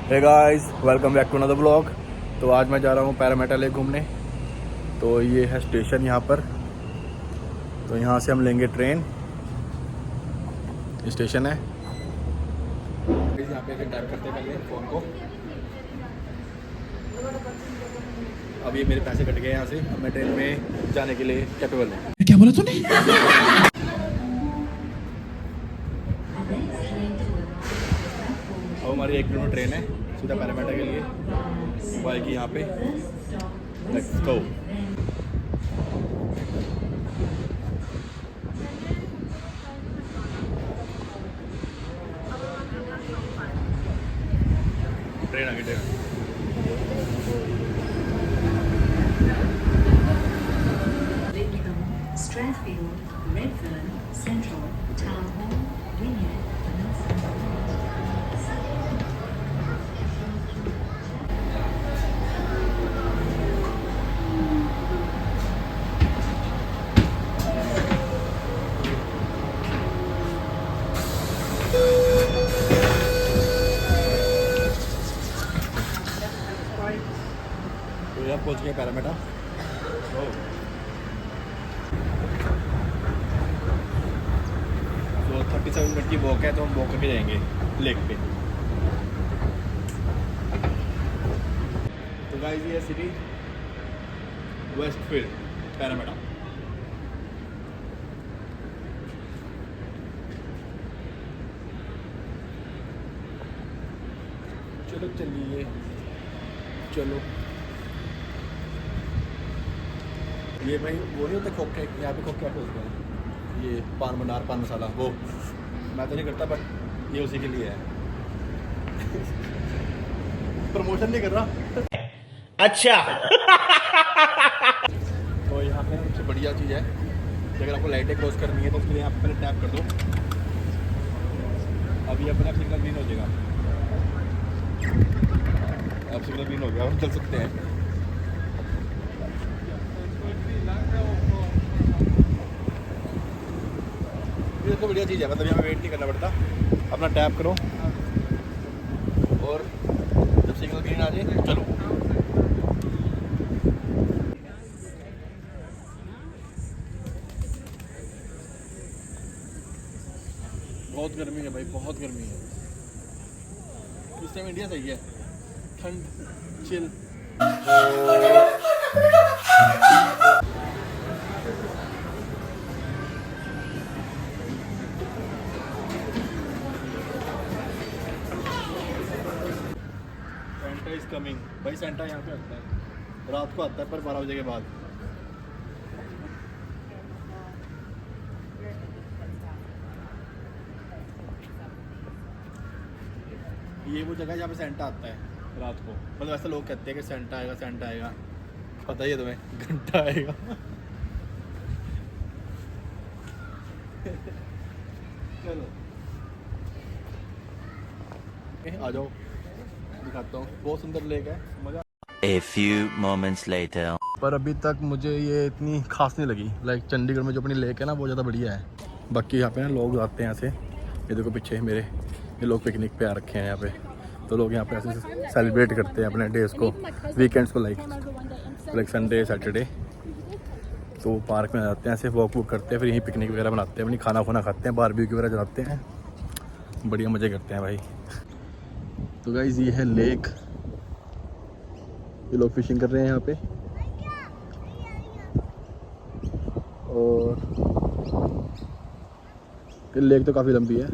Hey guys, welcome back to another blog. तो आज मैं जा रहा हूँ पैरामेटा लेक घूमने। तो ये है स्टेशन यहाँ पर। तो यहाँ से हम लेंगे ट्रेन। स्टेशन है यहाँ पे टाइप करते पहले फ़ोन को। अब ये मेरे पैसे कट गए यहाँ से। अब मैं ट्रेन में जाने के लिए कैपेबल हूँ। क्या बोला तूने? अब हमारी 1 किलोमीटर ट्रेन है सीधा पैरामेटा के लिए। वो आएगी यहाँ पे। Let's go. ट्रेन आ गई train. Strathfield, Redfern, Central, Town Hall, Wynyard, तो यहाँ पहुँच गए पैरामेटा। तो 37 मिनट की वॉक है, तो हम वॉक करके जाएंगे लेक पे। तो गाइस ये सिटी वेस्टफील्ड पैरामेटा। चलो चलिए चलो। ये भाई वो नहीं होता खोखे, यहाँ पे खोखे आपको होते हैं। ये पान भंडार, पान मसाला, वो मैं तो नहीं करता, बट ये उसी के लिए है। प्रमोशन नहीं कर रहा। अच्छा। तो यहाँ पे सबसे बढ़िया चीज़ है कि अगर आपको लाइटें क्रॉस करनी है तो उसके लिए यहाँ पे पहले टैप कर दो। अभी अपने आप सिग्नल ग्रीन हो जाएगा। अब सिग्नल ग्रीन हो गया, हम चल सकते हैं। ये तो बढ़िया चीज़ है, मतलब यहाँ पे वेट नहीं करना पड़ता। अपना टैप करो और जब सिग्नल ग्रीन आ जाए चलो। बहुत गर्मी है भाई, बहुत गर्मी है। इस टाइम इंडिया सही है, ठंड चिल। सेंटा इज कमिंग भाई। सेंटा यहाँ पे आता है, रात को आता है, पर 12 बजे के बाद। ये वो जगह है जहाँ पे सेंटा आता है रात को। मतलब ऐसे लोग कहते हैं कि सेंटा आएगा, सेंटा आएगा। पता ही है तुम्हें, घंटा आएगा। चलो आ जाओ, दिखाता हूँ। बहुत सुंदर लेक है, मजा। A few moments later. पर अभी तक मुझे ये इतनी खास नहीं लगी। लाइक चंडीगढ़ में जो अपनी लेक है ना, वो ज़्यादा बढ़िया है। बाकी यहाँ पे ना लोग आते हैं ऐसे। ये देखो पीछे मेरे, ये लोग पिकनिक पे आ रखे हैं यहाँ पे। तो लोग यहाँ पे ऐसे सेलिब्रेट करते हैं अपने डेज़ को, वीकेंड्स को। लाइक संडे सैटरडे तो वो पार्क में जाते हैं, ऐसे वॉक वूक करते हैं, फिर यहीं पिकनिक वगैरह बनाते हैं, अपनी खाना खुना खाते हैं, बारबेक्यू वगैरह जलाते हैं, बढ़िया मज़े करते हैं भाई। तो गाइस ये है लेक। ये लोग फिशिंग कर रहे हैं यहाँ पे। और ये लेक तो काफ़ी लंबी है।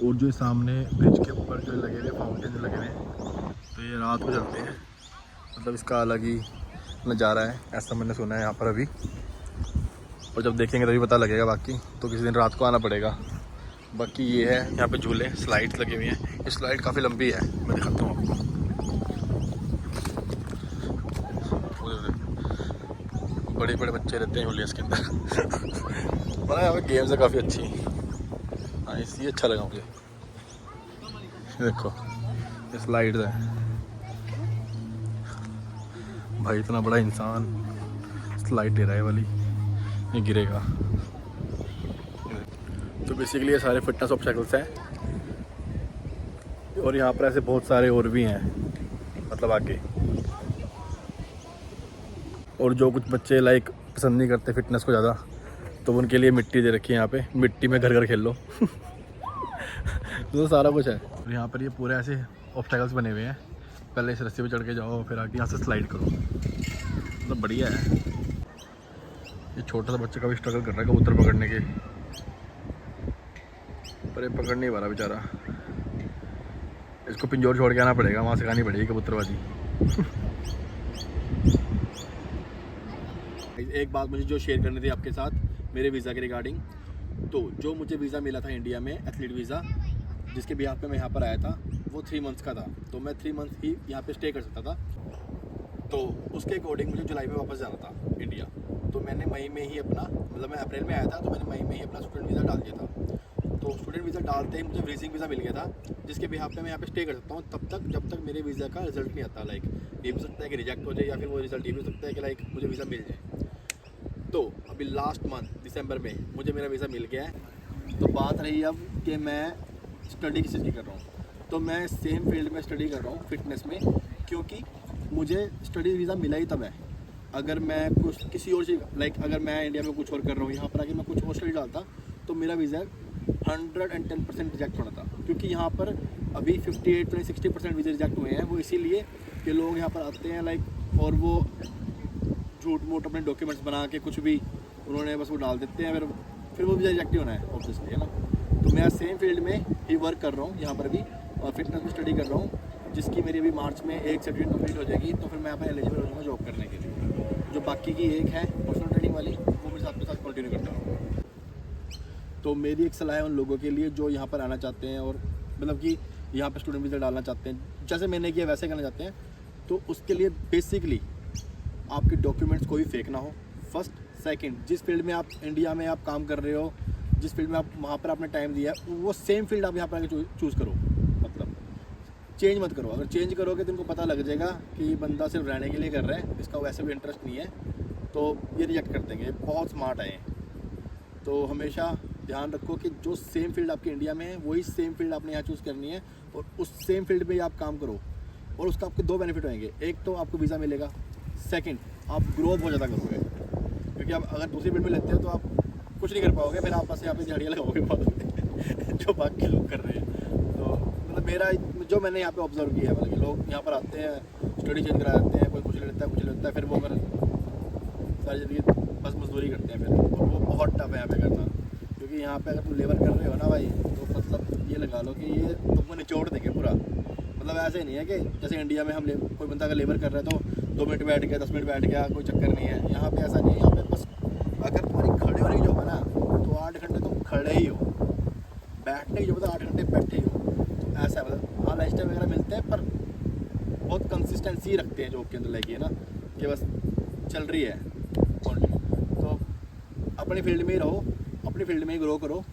और जो सामने ब्रिज के ऊपर जो लगे हुए फाउंटेन लगे हुए हैं, तो ये रात को चलते हैं। मतलब इसका अलग ही नज़ारा है, ऐसा मैंने सुना है यहाँ पर अभी। और जब देखेंगे तभी पता लगेगा। बाकी तो किसी दिन रात को आना पड़ेगा। बाकी ये है यहाँ पे झूले, स्लाइड्स लगी हुई हैं। ये स्लाइड काफ़ी लंबी है, मैं दिखाता हूँ आपको। बड़े बड़े बच्चे रहते हैं झूले इसके अंदर। मतलब यहाँ पे गेम्स है काफ़ी अच्छी। हाँ, इसलिए अच्छा लगा मुझे। देखो ये स्लाइड्स है भाई। इतना बड़ा इंसान स्लाइड दे रहा है वाली, ये गिरेगा। तो बेसिकली ये सारे फिटनेस ऑब्स्टैकल्स हैं। और यहाँ पर ऐसे बहुत सारे और भी हैं, मतलब आगे। और जो कुछ बच्चे लाइक पसंद नहीं करते फिटनेस को ज़्यादा, तो उनके लिए मिट्टी दे रखी है यहाँ पे, मिट्टी में घर घर खेल लो। तो सारा कुछ है। और यहाँ पर ये पूरे ऐसे ऑब्स्टेकल्स बने हुए हैं, पहले इस रस्सी पे चढ़ के जाओ, फिर आगे यहाँ से स्लाइड करो, मतलब बढ़िया है। ये छोटा सा बच्चा का भी स्ट्रगल कर रहा है कबूतर पकड़ने के, पर ये पकड़ नहीं पा रहा बेचारा। इसको पिंजौर छोड़ के आना पड़ेगा, वहाँ सिखानी पड़ेगी कबूतरबाजी। एक बात मुझे जो शेयर करनी थी आपके साथ मेरे वीज़ा के रिगार्डिंग, तो जो मुझे वीज़ा मिला था इंडिया में, एथलीट वीज़ा, जिसके बिहाफ पे मैं यहाँ पर आया था, वो 3 मंथ्स का था। तो मैं 3 मंथ ही यहाँ पे स्टे कर सकता था। तो उसके अकॉर्डिंग मुझे जुलाई में वापस जाना था इंडिया। तो मैंने मई में ही अपना, मतलब मैं अप्रैल में आया था, तो मैंने मई में ही अपना स्टूडेंट वीज़ा डाल दिया था। तो स्टूडेंट वीज़ा डालते ही मुझे विजिटिंग वीज़ा मिल गया था, जिसके बिहाफ पे मैं यहाँ पे स्टे कर सकता हूँ तब तक जब तक मेरे वीज़ा का रिजल्ट नहीं आता। लाइक ये भी सकता है कि रिजेक्ट हो जाए, या फिर वो रिजल्ट ये भी हो सकता है कि लाइक मुझे वीज़ा मिल जाए। तो अभी लास्ट मंथ दिसंबर में मुझे मेरा वीज़ा मिल गया है। तो बात रही अब कि मैं स्टडी किस चीज़ की कर रहा हूँ, तो मैं सेम फील्ड में स्टडी कर रहा हूँ फिटनेस में, क्योंकि मुझे स्टडी वीज़ा मिला ही तब है। अगर मैं कुछ किसी और चीज़, लाइक अगर मैं इंडिया में कुछ और कर रहा हूँ, यहाँ पर आके मैं कुछ और स्टडी डालता, तो मेरा वीज़ा 110% रिजेक्ट होना था। क्योंकि यहाँ पर अभी 58-60% वीज़ा रिजेक्ट हुए हैं। वो इसीलिए कि लोग यहाँ पर आते हैं लाइक, और वो झूठ मूठ अपने डॉक्यूमेंट्स बना के कुछ भी उन्होंने बस वो डाल देते हैं, फिर वो वीज़ा रिजेक्ट ही होना है ऑब्वियसली, है ना। तो मैं सेम फील्ड में ही वर्क कर रहा हूँ यहाँ पर भी, और फिटनेस में स्टडी कर रहा हूँ, जिसकी मेरी अभी मार्च में एक सर्टिफिकेट कंप्लीट हो जाएगी। तो फिर मैं यहाँ पर एलिजिबल हो जाऊँगा जॉब करने के लिए। जो बाकी की एक है पर्सनल ट्रेनिंग वाली, वो मेरे साथ के साथ कंटिन्यू करता हूँ। तो मेरी एक सलाह है उन लोगों के लिए जो यहाँ पर आना चाहते हैं, और मतलब कि यहाँ पर स्टूडेंट वीज़ा डालना चाहते हैं, जैसे मैंने किया वैसे करना चाहते हैं। तो उसके लिए बेसिकली आपके डॉक्यूमेंट्स कोई फेक ना हो, फर्स्ट। सेकंड, जिस फील्ड में आप इंडिया में आप काम कर रहे हो, जिस फील्ड में आप वहाँ पर आपने टाइम दिया है, वो सेम फील्ड आप यहाँ पर आके चूज़ करो, मतलब चेंज मत करो। अगर चेंज करोगे तो उनको पता लग जाएगा कि ये बंदा सिर्फ रहने के लिए कर रहा है, इसका वैसे भी इंटरेस्ट नहीं है, तो ये रिजेक्ट कर देंगे। बहुत स्मार्ट है। तो हमेशा ध्यान रखो कि जो सेम फील्ड आपके इंडिया में है, वही सेम फील्ड आपने यहाँ चूज़ करनी है, और उस सेम फील्ड में ही आप काम करो। और उसका आपके 2 बेनिफिट होंगे। एक तो आपको वीज़ा मिलेगा, सेकंड आप ग्रो बहुत ज़्यादा करोगे। क्योंकि आप अगर दूसरी फील्ड में लेते हो तो आप कुछ नहीं कर पाओगे, फिर आप बस यहाँ पे झाड़ियाँ लगाओगे जो बाकी लोग कर रहे हैं। तो मतलब मेरा जो मैंने यहाँ पे ऑब्जर्व किया है, मतलब कि लोग यहाँ पर आते हैं, स्टडी चेंज करा जाते हैं, कोई कुछ ले लेता है, कुछ ले लेता है, फिर वो अगर सारी ज़िंदगी बस मजदूरी करते हैं फिर, और वो बहुत टफ है यहाँ पे करना। क्योंकि यहाँ पे अगर तुम लेबर कर रहे हो ना भाई, तो मतलब ये लगा लो कि ये तुमको निचोड़ देंगे पूरा। मतलब ऐसे नहीं है कि जैसे इंडिया में हम कोई बंदा अगर लेबर कर रहा है तो 2 मिनट बैठ गया, 10 मिनट बैठ गया, कोई चक्कर नहीं है। यहाँ पे ऐसा नहीं है। यहाँ पे बस अगर तुम्हारी खड़े होने की जॉब है ना, तो 8 घंटे तुम खड़े ही हो, बैठने की जॉब है तो 8 घंटे बैठे ही हो। तो ऐसा है, मतलब हाँ लाइफ टाइम वगैरह मिलते हैं, पर बहुत कंसिस्टेंसी रखते हैं जॉब के अंदर, लाइक ये ना कि बस चल रही है कंटिन्यू। तो अपनी फील्ड में ही रहो, अपनी फील्ड में ही ग्रो करो।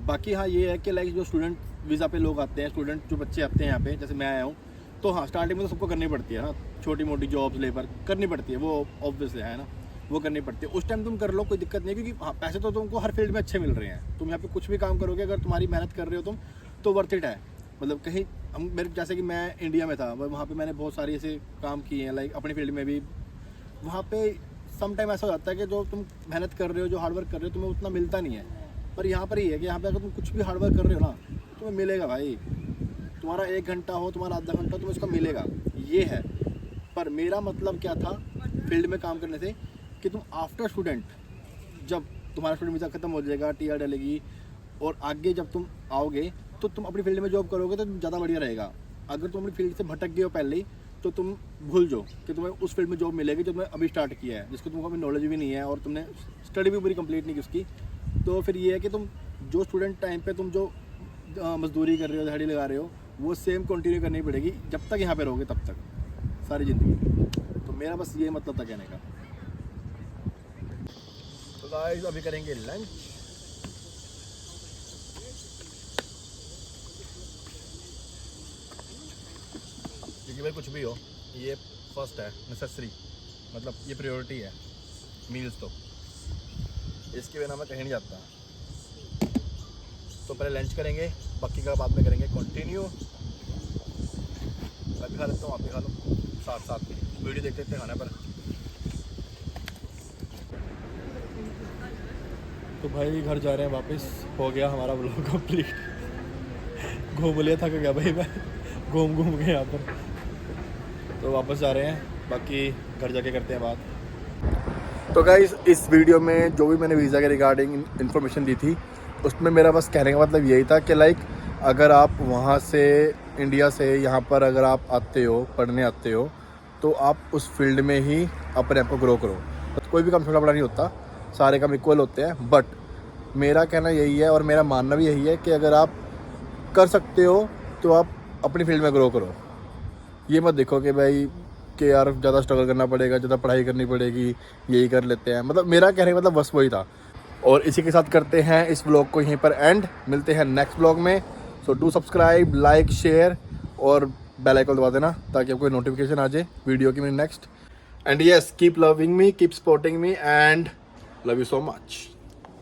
बाकी हाँ ये है कि लाइक जो स्टूडेंट वीज़ा पे लोग आते हैं, स्टूडेंट जो बच्चे आते हैं यहाँ पे, जैसे मैं आया हूँ, तो हाँ स्टार्टिंग में तो सबको करनी पड़ती है ना, छोटी मोटी जॉब्स लेबर करनी पड़ती है, वो ऑब्वियसली है ना, वो करनी पड़ती है। उस टाइम तुम कर लो, कोई दिक्कत नहीं है, क्योंकि हाँ पैसे तो तुमको हर फील्ड में अच्छे मिल रहे हैं। तुम यहाँ पे कुछ भी काम करोगे, अगर तुम्हारी मेहनत कर रहे हो तुम, तो वर्थ इट है। मतलब कहीं हम मेरे जैसे कि मैं इंडिया में था, वहाँ पर मैंने बहुत सारे ऐसे काम किए हैं, लाइक अपनी फील्ड में भी। वहाँ पर सम टाइम ऐसा हो जाता है कि जो तुम मेहनत कर रहे हो, जो हार्डवर्क कर रहे हो, तुम्हें उतना मिलता नहीं है। पर यहाँ पर ही है कि यहाँ पे अगर तुम कुछ भी हार्डवर्क कर रहे हो ना, तुम्हें मिलेगा भाई। तुम्हारा 1 घंटा हो, तुम्हारा आधा घंटा हो, तुम्हें उसका मिलेगा, ये है। पर मेरा मतलब क्या था फील्ड में काम करने से, कि तुम आफ्टर स्टूडेंट, जब तुम्हारा स्टूडेंट वीज़ा ख़त्म हो जाएगा, TR डलेगी, और आगे जब तुम आओगे तो तुम अपनी फील्ड में जॉब करोगे तो ज़्यादा बढ़िया रहेगा। अगर तुम अपनी फील्ड से भटक गए हो पहले ही, तो तुम भूल जाओ कि तुम्हें उस फील्ड में जॉब मिलेगी जो तुमने अभी स्टार्ट किया है, जिसको तुमको अभी नॉलेज भी नहीं है, और तुमने स्टडी भी पूरी कंप्लीट नहीं की उसकी। तो फिर ये है कि तुम जो स्टूडेंट टाइम पे तुम जो मजदूरी कर रहे हो, दिहाड़ी लगा रहे हो, वो सेम कंटिन्यू करनी पड़ेगी जब तक यहाँ पे रहोगे, तब तक सारी ज़िंदगी। तो मेरा बस ये मतलब था कहने का। तो गाइस अभी करेंगे लंच। क्योंकि भाई कुछ भी हो, ये फर्स्ट है, नेसेसरी, मतलब ये प्रायोरिटी है मील्स। तो इसके बिना मैं कहीं नहीं जाता। तो तो पहले लंच करेंगे, बाकी का बाद में करेंगे कंटिन्यू। मैं भी खा लेता हूँ, आप भी खा लो, साथ साथ वीडियो देखते देखते खाने पर। तो भाई घर जा रहे हैं वापस, हो गया हमारा व्लॉग कंप्लीट। घूम लिया, थक गया भाई मैं घूम घूम के यहाँ पर। तो वापस जा रहे हैं, बाकी घर जाके करते हैं बात। तो गाइस इस वीडियो में जो भी मैंने वीज़ा के रिगार्डिंग इन्फॉर्मेशन दी थी, उसमें मेरा बस कहने का मतलब यही था कि लाइक अगर आप वहाँ से इंडिया से यहाँ पर अगर आप आते हो, पढ़ने आते हो, तो आप उस फील्ड में ही अपने आप को ग्रो करो। कोई भी काम छोटा बड़ा नहीं होता, सारे काम इक्वल होते हैं। बट मेरा कहना यही है और मेरा मानना भी यही है कि अगर आप कर सकते हो तो आप अपनी फील्ड में ग्रो करो। ये मत देखो कि भाई कि यार ज़्यादा स्ट्रगल करना पड़ेगा, ज़्यादा पढ़ाई करनी पड़ेगी, यही कर लेते हैं। मतलब मेरा कहने का मतलब बस वही था। और इसी के साथ करते हैं इस व्लॉग को यहीं पर एंड। मिलते हैं नेक्स्ट व्लॉग में। So do subscribe, like, share और बेल आइकन दबा देना ताकि आपको नोटिफिकेशन आ जाए वीडियो की मेरी next. And yes, keep loving me, keep supporting me and love you so much.